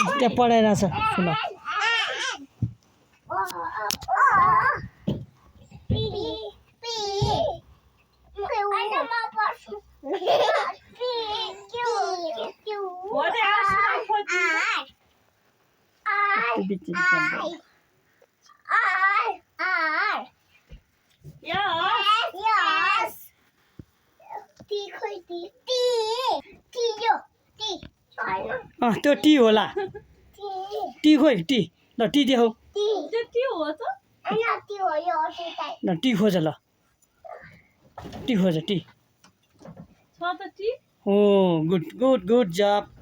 त्यहाँ पढाइरहेछ सुन त्यो टी होला टी खोइ टी ल टी देखाऊ ल टी खोज ल टी खोज टी हो गुड गुड गुड जब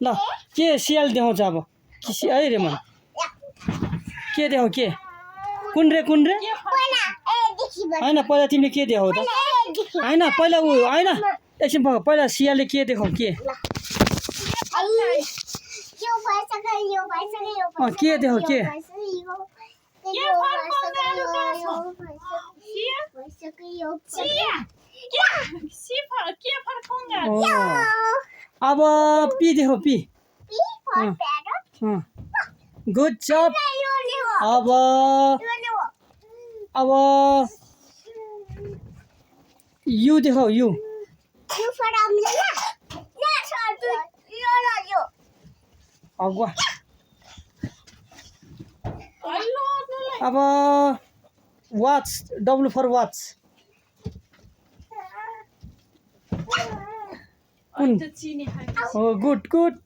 ल के सियाल देखाउँछ अब है रे मन के देखाऊ के कुन रे होइन पहिला तिमीले के देखाऊ त होइन पहिला ऊ होइन एकछिन पहिला सियालले के देखाऊ के के देखाऊ के अब पी देखाऊ पी गुड जब अब यू देखाऊ यू अगुवा अब वाच डब्लु फर वाच हो गुड गुड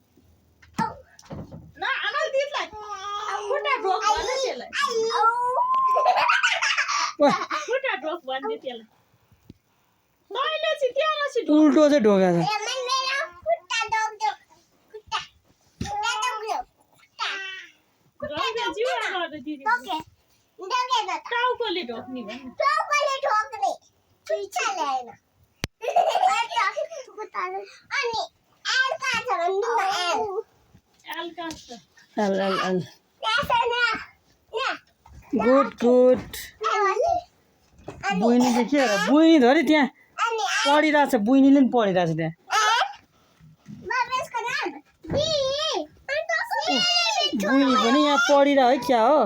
उल्टो चाहिँ ढोका छ गुड गुड बुइनी चाहिँ के हो बुइनी धरि त्यहाँ पढिरहेछ बुइनीले पनि पढिरहेछ त्यहाँ बुइनी पनि यहाँ पढिरह है क्या हो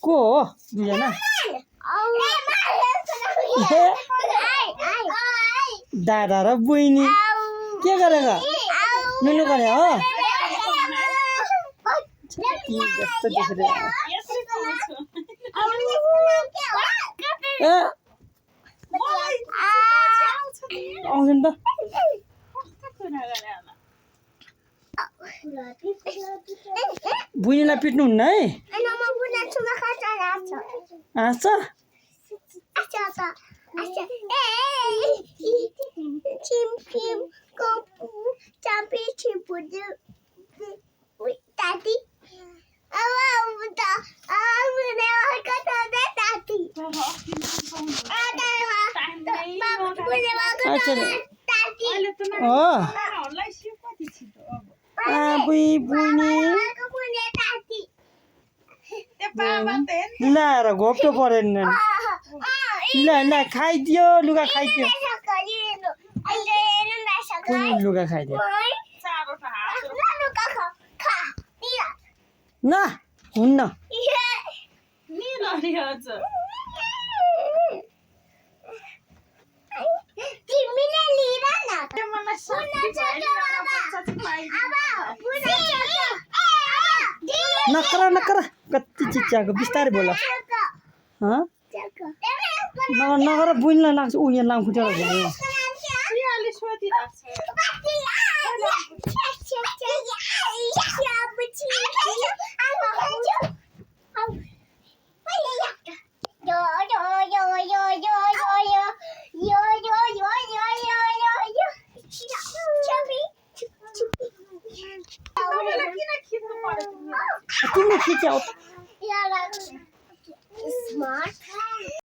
को हो दुईजना दादा र बुइनी के गरेको नुनु गरे हो जस्तो देखिरहेको आउँछ नि त बुइनीलाई पिट्नुहुन्न है हाँस्छ ल्याएर घोप्टो परेन ल खाइदियो लुगा खाइदियो लुगा खाइदियो न हुन्न नकर नकर कति चिच्याएको बिस्तारै बोल नगर बुझ्न लाग्छ ऊ यहाँ लाम खुट्टा भयो तिमीले खिच्याउ Smart.